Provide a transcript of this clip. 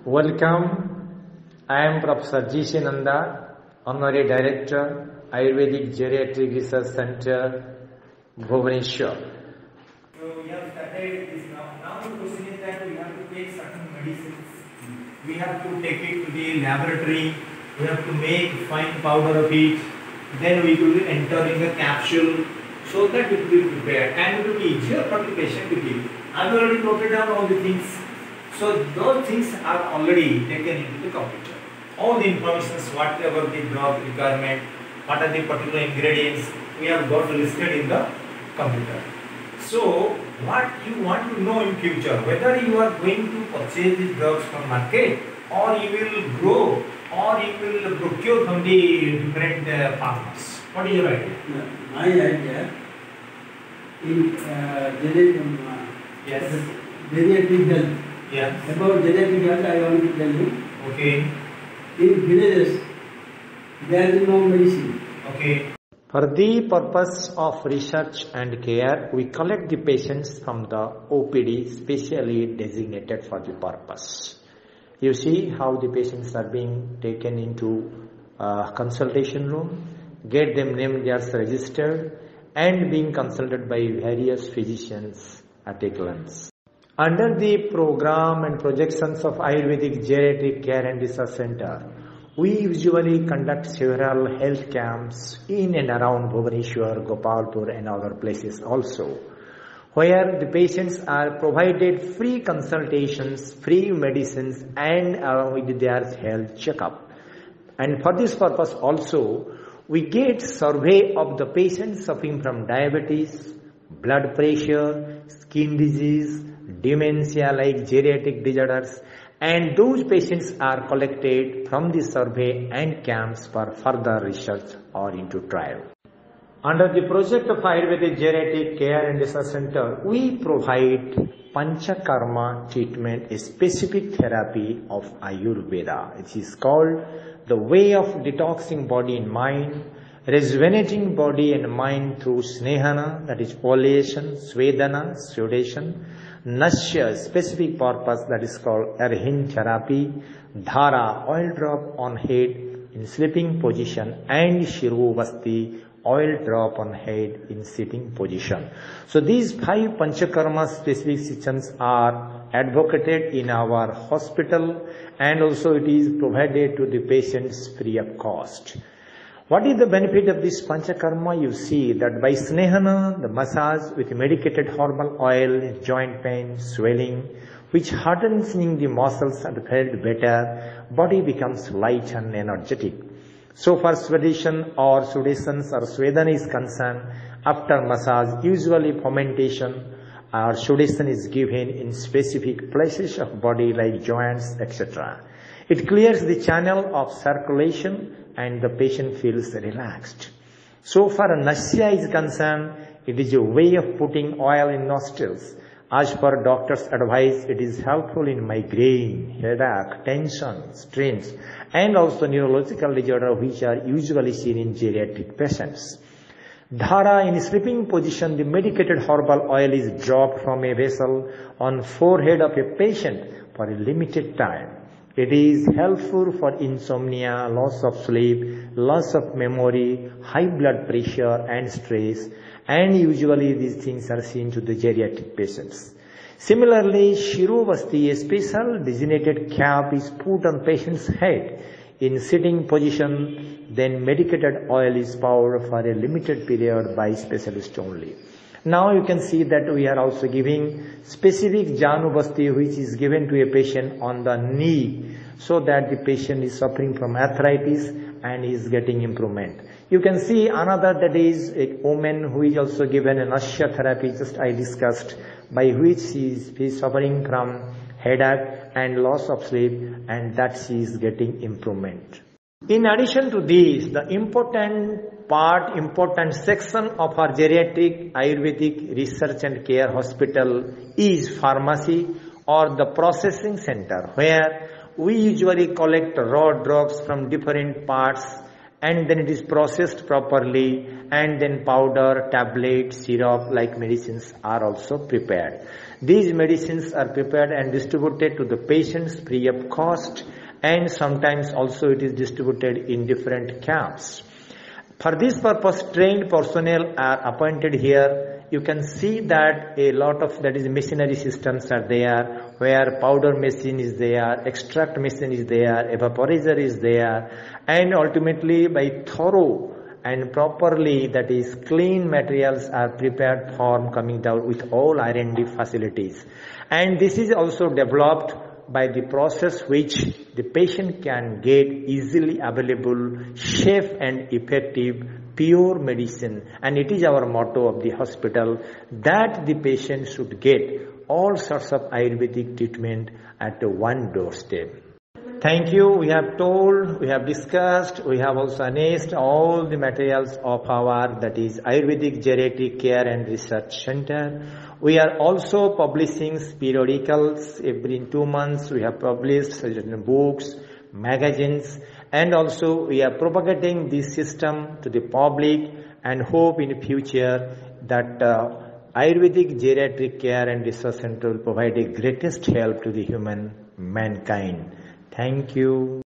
Welcome. I am Professor G. C. Nanda, Honorary Director, Ayurvedic Geriatric Research Center, Bhubaneswar. So we have started this now. Now the question is that we have to take certain medicines. We have to take it to the laboratory. We have to make fine powder of it. Then we will enter in the capsule so that it will be prepared and it will be easier for the patient to give. I have already noted down all the things. So those things are already taken into the computer. All the information, whatever the drug requirement, what are the particular ingredients, we have got listed in the computer. So what you want to know in future, whether you are going to purchase these drugs from market or you will grow or you will procure from the different farmers. What is your idea? My idea in geriatric health. Yes. About geriatric health, I want to tell you. Okay. In villages, there is no medicine. Okay. For the purpose of research and care, we collect the patients from the OPD specially designated for the purpose. You see how the patients are being taken into consultation room, get them named as registered and being consulted by various physicians at a glance. Under the program and projections of Ayurvedic Geriatric Care and Research Center, we usually conduct several health camps in and around Bhubaneswar, Gopalpur and other places also, where the patients are provided free consultations, free medicines and along with their health checkup. And for this purpose also, we get survey of the patients suffering from diabetes, blood pressure, skin disease, dementia like geriatric disorders, and those patients are collected from the survey and camps for further research or into trial. Under the project of Ayurvedic Geriatric Care and Research Center, we provide Panchakarma treatment, a specific therapy of Ayurveda. It is called the way of detoxing body and mind, rejuvenating body and mind through Snehana, that is oleation, Svedana, sudation, Nasya, specific purpose, that is called Arhin therapy, Dhara, oil drop on head in sleeping position, and Shiruvasti, oil drop on head in sitting position. So these 5 Panchakarma specific sessions are advocated in our hospital and also it is provided to the patients free of cost. What is the benefit of this Panchakarma? You see that by Snehana, the massage with medicated herbal oil, joint pain, swelling, which hardens the muscles and felt better, body becomes light and energetic. So far sudation or sudations or Svedana is concerned, after massage, usually fomentation or sudation is given in specific places of body like joints, etc. It clears the channel of circulation and the patient feels relaxed. So far Nasya is concerned, it is a way of putting oil in nostrils. As per doctor's advice, it is helpful in migraine, headache, tension, strains, and also neurological disorder which are usually seen in geriatric patients. Dhara, in sleeping position, the medicated herbal oil is dropped from a vessel on forehead of a patient for a limited time. It is helpful for insomnia, loss of sleep, loss of memory, high blood pressure and stress, and usually these things are seen to the geriatric patients. Similarly, Shiruvasti, a special designated cap is put on patient's head in sitting position, then medicated oil is poured for a limited period by specialist only. Now you can see that we are also giving specific Januvasti which is given to a patient on the knee so that the patient is suffering from arthritis and is getting improvement. You can see another, that is a woman who is also given an Nasya therapy, just I discussed, by which she is suffering from headache and loss of sleep, and that she is getting improvement. In addition to this, the important section of our geriatric Ayurvedic research and care hospital is pharmacy or the processing center, where we usually collect raw drugs from different parts and then it is processed properly, and then powder, tablet, syrup like medicines are also prepared. These medicines are prepared and distributed to the patients free of cost, and sometimes also it is distributed in different camps. For this purpose, trained personnel are appointed here. You can see that a lot of machinery systems are there, where powder machine is there, extract machine is there, evaporizer is there, and ultimately by thorough and properly clean materials are prepared for coming down with all R&D facilities. And this is also developed by the process which the patient can get easily available, safe and effective, pure medicine. And it is our motto of the hospital that the patient should get all sorts of Ayurvedic treatment at one doorstep. Thank you. We have told, we have discussed, we have also announced all the materials of our Ayurvedic Geriatric Care and Research Center. We are also publishing periodicals every 2 months. We have published certain books, magazines, and also we are propagating this system to the public and hope in the future that Ayurvedic Geriatric Care and Research Center will provide the greatest help to the mankind. Thank you.